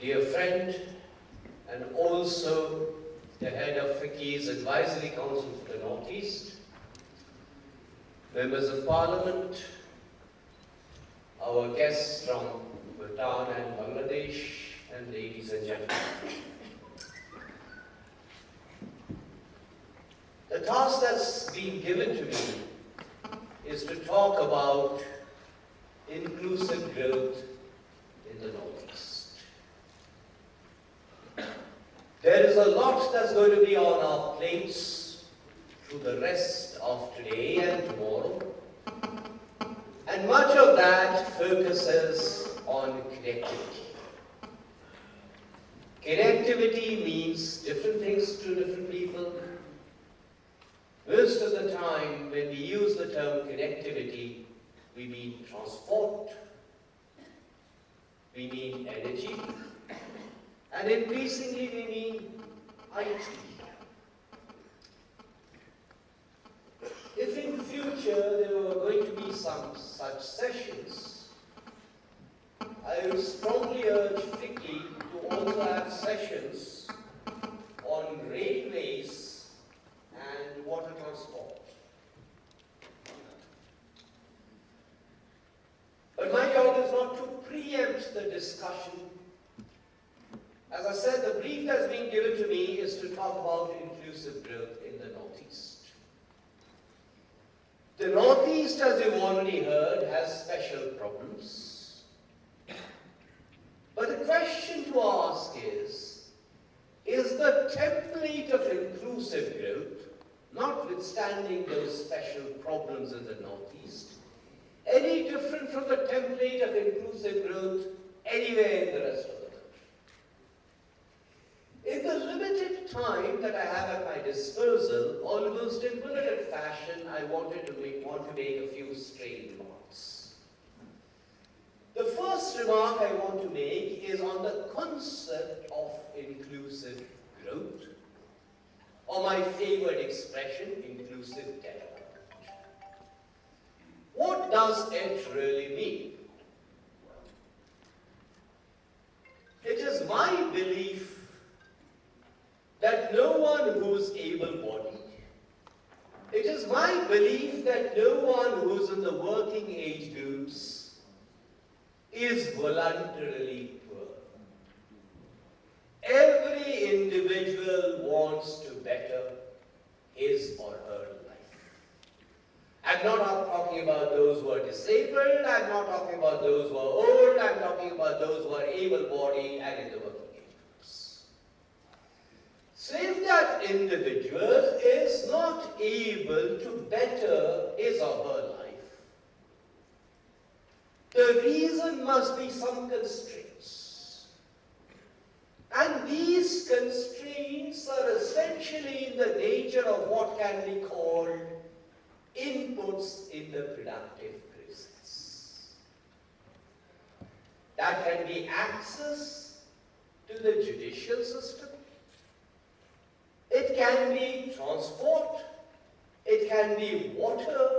dear friend, and also the head of Ficci's Advisory Council for the Northeast, members of Parliament, our guests from Bhutan and Bangladesh, and ladies and gentlemen. The task that's been given to me is to talk about inclusive growth in the Northeast. There is a lot that's going to be on our plates through the rest of today and tomorrow, and much of that focuses on connectivity. Connectivity means different things to different people. Most of the time, when we use the term connectivity, we mean transport, we mean energy, and increasingly we mean IT. If in future there were going to be some such sessions, I would strongly urge Ficci to also have sessions on railways and water transport. But my job is not to preempt the discussion. As I said, the brief that's been given to me is to talk about inclusive growth in the Northeast. The Northeast, as you've already heard, has special problems. But the question to ask is the template of inclusive growth, notwithstanding those special problems in the Northeast, any different from the template of inclusive growth anywhere in the rest of the country? In the limited time that I have at my disposal, almost in bulleted fashion, I want to make a few stray remarks. The first remark I want to make is on the concept of inclusive growth, or my favored expression, inclusive development. What does it really mean? It is my belief that no one who's able-bodied, it is my belief that no one who's in the working age groups is voluntarily poor. Every individual wants to better his or her life. I'm not talking about those who are disabled, I'm not talking about those who are old, I'm talking about those who are able-bodied and in the working age groups. So if that individual is not able to better his or her life, the reason must be some constraints. And these constraints are essentially in the nature of what can be called inputs in the productive process. That can be access to the judicial system. It can be transport. It can be water.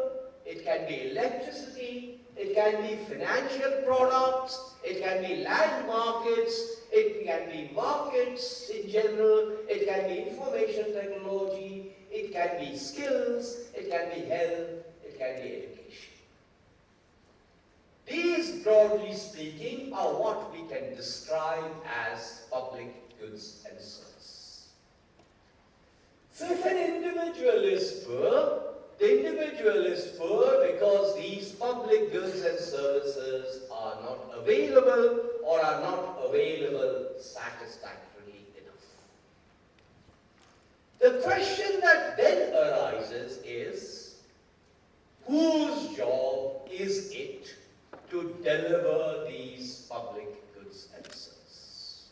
It can be electricity. It can be financial products, it can be land markets, it can be markets in general, it can be information technology, it can be skills, it can be health, it can be education. These, broadly speaking, are what we can describe as public goods and services. So if an individual is poor, the individual is poor because these public goods and services are not available or are not available satisfactorily enough. The question that then arises is, whose job is it to deliver these public goods and services?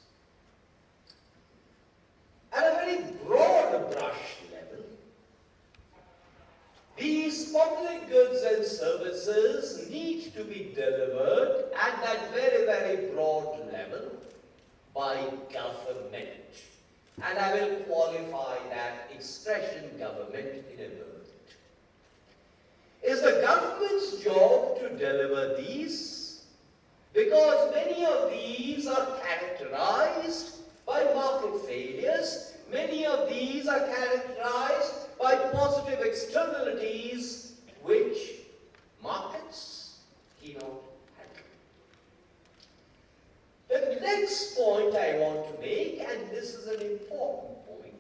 At a very broad brush level, these public goods and services need to be delivered at that very, very broad level by government. And I will qualify that expression government in a moment. Is the government's job to deliver these? because many of these are characterized by market failures, many of these are characterized by positive externalities which markets cannot handle. The next point I want to make, and this is an important point,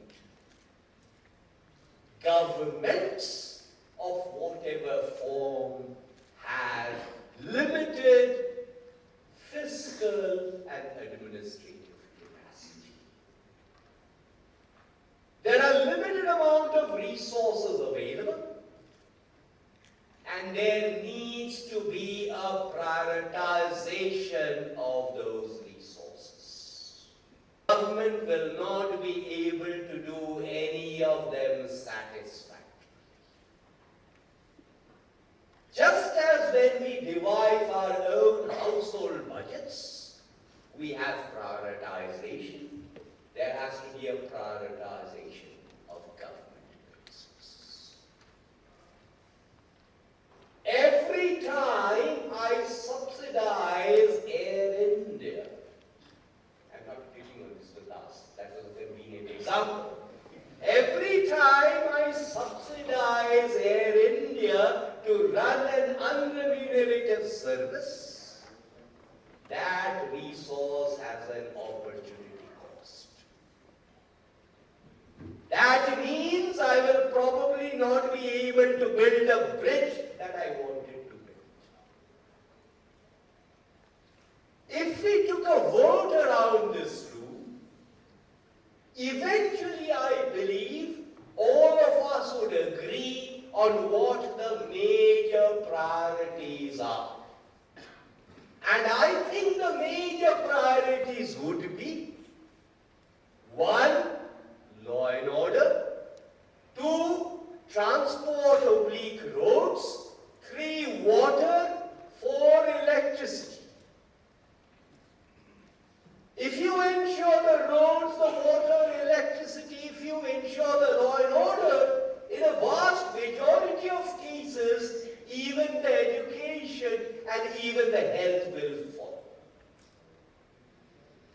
governments of whatever form have limited fiscal and administrative capacity. There are limited amount of resources available, and there needs to be a prioritization of those resources. Government will not be able to do any of them satisfactorily. Just as when we devise our own household budgets, we have prioritization. There has to be a prioritization of government expenses. Every time I subsidize Air India, I'm not picking on this with us, that was a convenient example. Every time I subsidize Air India to run an unremunerative service, that resource has an opportunity cost. That means I will probably not be able to build a bridge that I wanted to build. If we took a vote around this room, eventually I believe all of us would agree on what the major priorities are. And I think the major priorities would be 1. Law and order, 2. Transport/roads, 3. Water, 4. Electricity. If you ensure the roads, the water, electricity, if you ensure the law and order, in a vast majority of cases, even the education and even the health will follow.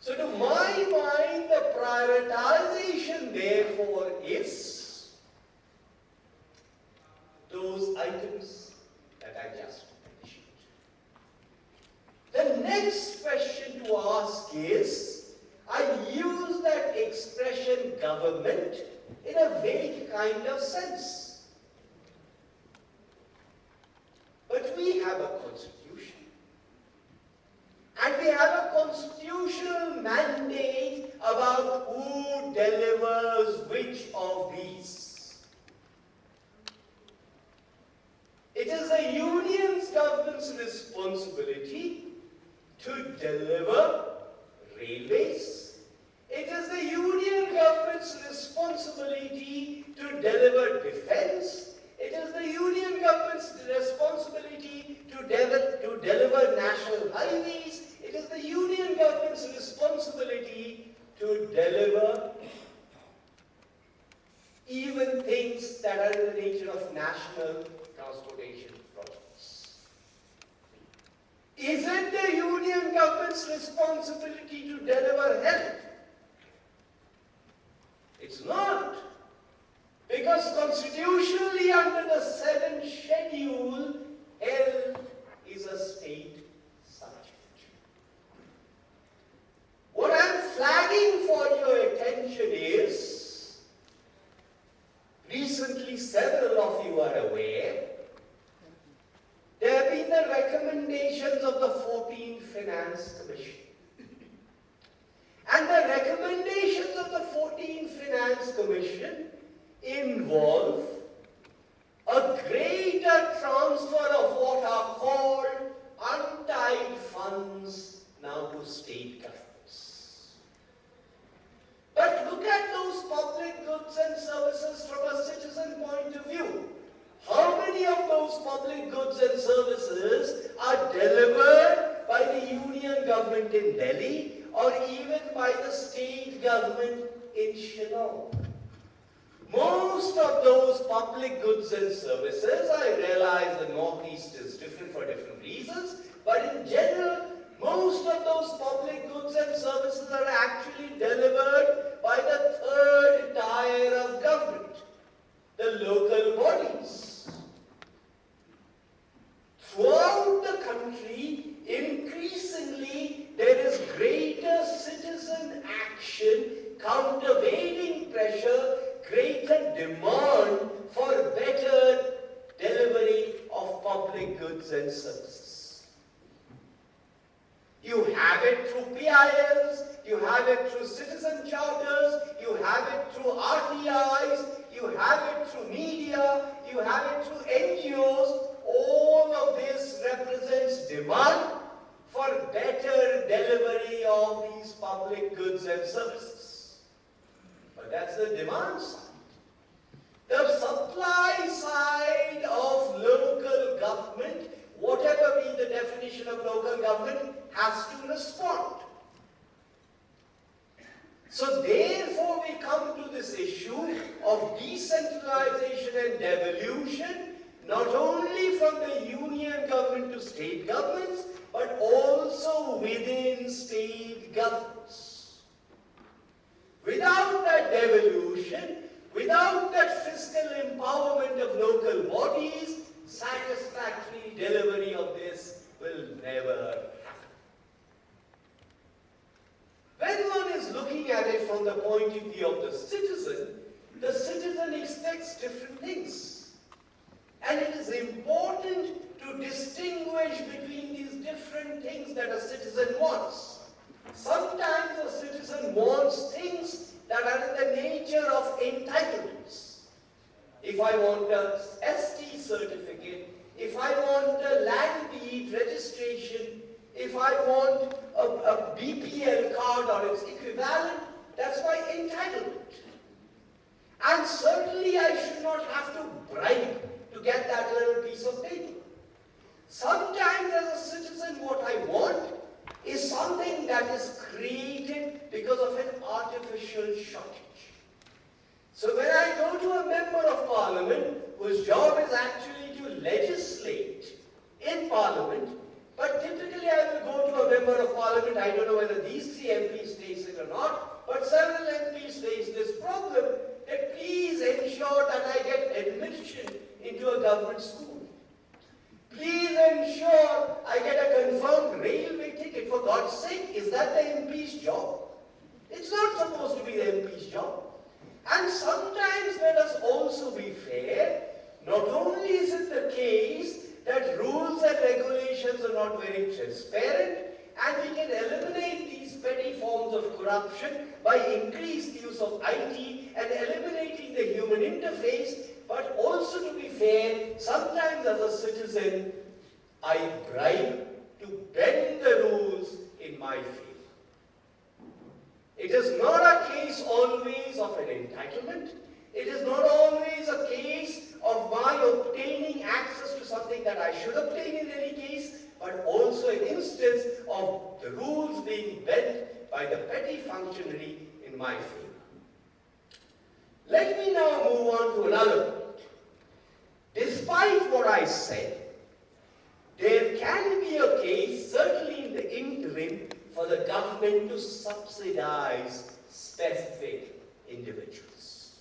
So to my mind, the prioritization therefore is those items that I just mentioned. The next question to ask is, I use that expression government in a vague kind of sense. But we have a constitution. And we have a constitutional mandate about who delivers which of these. It is the union's government's responsibility to deliver railways. It is the union government's responsibility to deliver defense. It is the union government's responsibility to deliver national highways. It is the union government's responsibility to deliver even things that are in the nature of national transportation projects. Is it the union government's responsibility to deliver health? It's not. Because constitutionally under the 7th schedule, health is a state subject. What I'm flagging for your attention is, recently several of you are aware, there have been the recommendations of the 14th Finance Commission. And the recommendations of the 14th Finance Commission involve a greater transfer of what are called untied funds now to state governments. But look at those public goods and services from a citizen point of view. How many of those public goods and services are delivered by the union government in Delhi or even by the state government in Shillong? Most of those public goods and services, I realize the Northeast is different for different reasons, but in general, most of those public goods and services are actually delivered by the third tier of government, the local bodies. Throughout the country, increasingly, there is greater citizen action, countervailing pressure, greater demand for better delivery of public goods and services. You have it through PILs, you have it through citizen charters, you have it through RTIs, you have it through media, you have it through NGOs. All of this represents demand for better delivery of these public goods and services. But that's the demand side. The supply side of local government, whatever be the definition of local government, has to respond. So therefore we come to this issue of decentralization and devolution, not only from the union government to state governments, but also within state governments. Without that devolution, without that fiscal empowerment of local bodies, satisfactory delivery of this will never happen. When one is looking at it from the point of view of the citizen expects different things. And it is important to distinguish between these different things that a citizen wants. Sometimes a citizen wants things that are in the nature of entitlements. If I want a ST certificate, if I want a land deed registration, if I want a BPL card or its equivalent, that's my entitlement. And certainly I should not have to bribe to get that little piece of paper. Sometimes as a citizen what I want is something that is created because of an artificial shortage. So when I go to a member of parliament whose job is actually to legislate in parliament, but typically I will go to a member of parliament, I don't know whether these three MPs face it or not, but several MPs face this problem, that please ensure that I get admission into a government school. Please ensure I get a confirmed railway ticket. For God's sake, is that the MP's job? It's not supposed to be the MP's job. And sometimes let us also be fair. Not only is it the case that rules and regulations are not very transparent, and we can eliminate these petty forms of corruption by increased use of IT and eliminating the human interface. But also to be fair, sometimes as a citizen, I bribe to bend the rules in my favor. It is not a case always of an entitlement. It is not always a case of my obtaining access to something that I should obtain in any case, but also an instance of the rules being bent by the petty functionary in my favor. Let me now move on to another point. Despite what I said, there can be a case, certainly in the interim, for the government to subsidize specific individuals.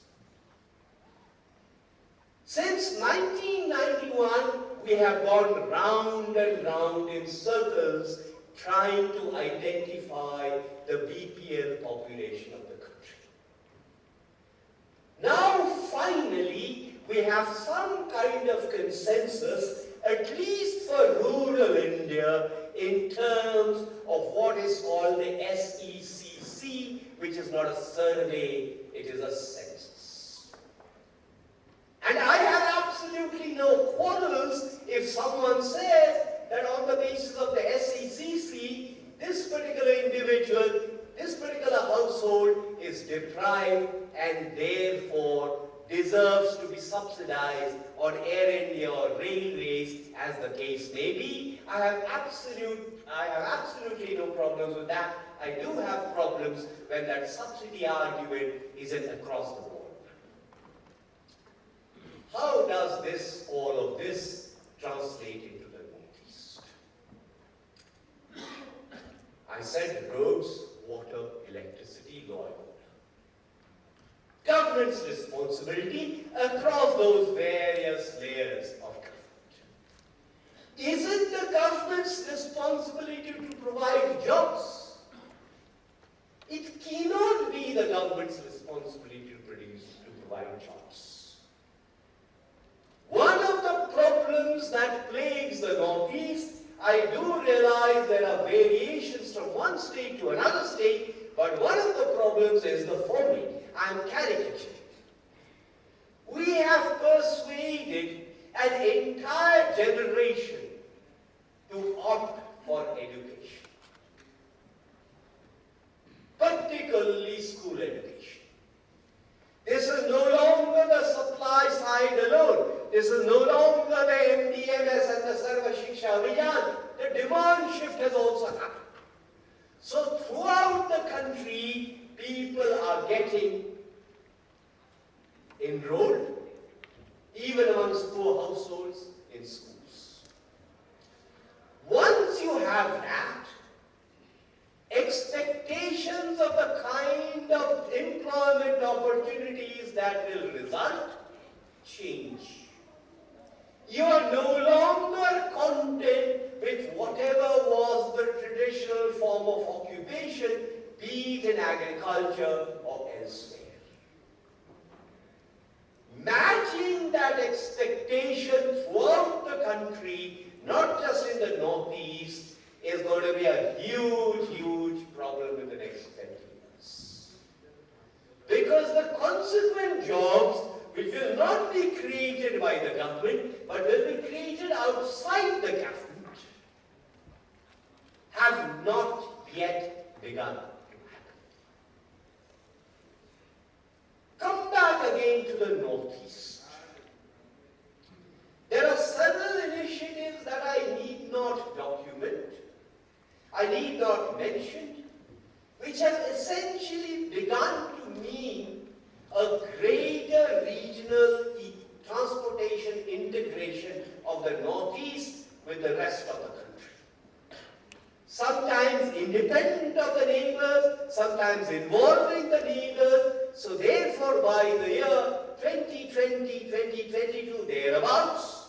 Since 1991, we have gone round and round in circles trying to identify the BPL population of the country. Now, finally, we have some kind of consensus, at least for rural India, in terms of what is called the SECC, which is not a survey, it is a census. And I have absolutely no quarrels if someone says that on the basis of the SECC, this particular individual, this particular household is deprived and therefore deserves to be subsidized on Air India or railways, as the case may be. I have absolutely no problems with that. I do have problems when that subsidy argument isn't across the board. How does all of this translate into the Northeast? I I said roads, water, electricity, law and order. Government's responsibility across those various layers of government. Is it the government's responsibility to provide jobs? It cannot be the government's responsibility to provide jobs. One of the problems that plagues the Northeast, I do realize there are variations from one state to another state, but one of the problems is the following. I am caricaturing. We have persuaded an entire generation to opt for education, particularly school education. This is no longer the supply side alone. This is no longer the MDMS and the Sarva Shiksha Abhiyan. The demand shift has also happened. So throughout the country, people are getting enrolled, even amongst poor households, in schools. Once you have that, expectations of the kind of employment opportunities that will result change. You are no longer content with whatever was the traditional form of occupation, be it in agriculture or elsewhere. Matching that expectation throughout the country, not just in the Northeast, is going to be a huge, huge problem in the next 20 years. Because the consequent jobs, which will not be created by the government, but will be created outside the government, have not yet begun to happen. Come back again to the Northeast. There are several initiatives that I need not document, I need not mention, which have essentially begun to mean a greater regional transportation integration of the Northeast with the rest of the country. Sometimes independent of the neighbors, sometimes involving the neighbors. So therefore, by the year 2020, 2022, thereabouts,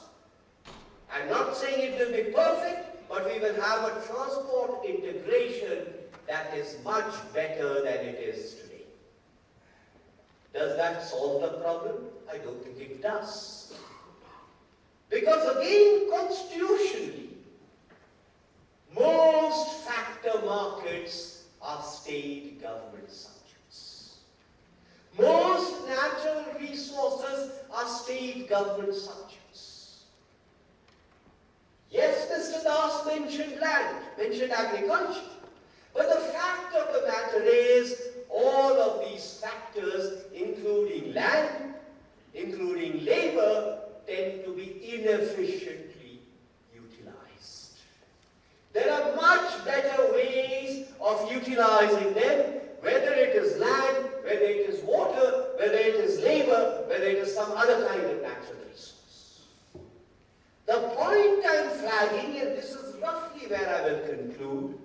I'm not saying it will be perfect, but we will have a transport integration that is much better than it is today. Does that solve the problem? I don't think it does. Because again, constitutionally, most factor markets are state government subjects. Most natural resources are state government subjects. Yes, Mr. Das mentioned land, mentioned agriculture. But the fact of the matter is, all of these factors, including land, including labor, tend to be inefficiently utilized. There are much better ways of utilizing them, whether it is land, whether it is water, whether it is labor, whether it is some other kind of natural resource. The point I'm flagging, and this is roughly where I will conclude,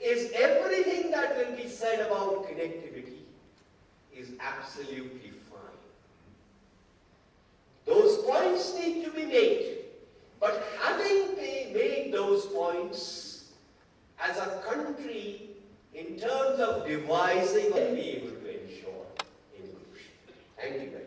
is everything that will be said about connectivity is absolutely fine. Those points need to be made, but having made those points, as a country, in terms of devising, will be able to ensure inclusion. Thank you.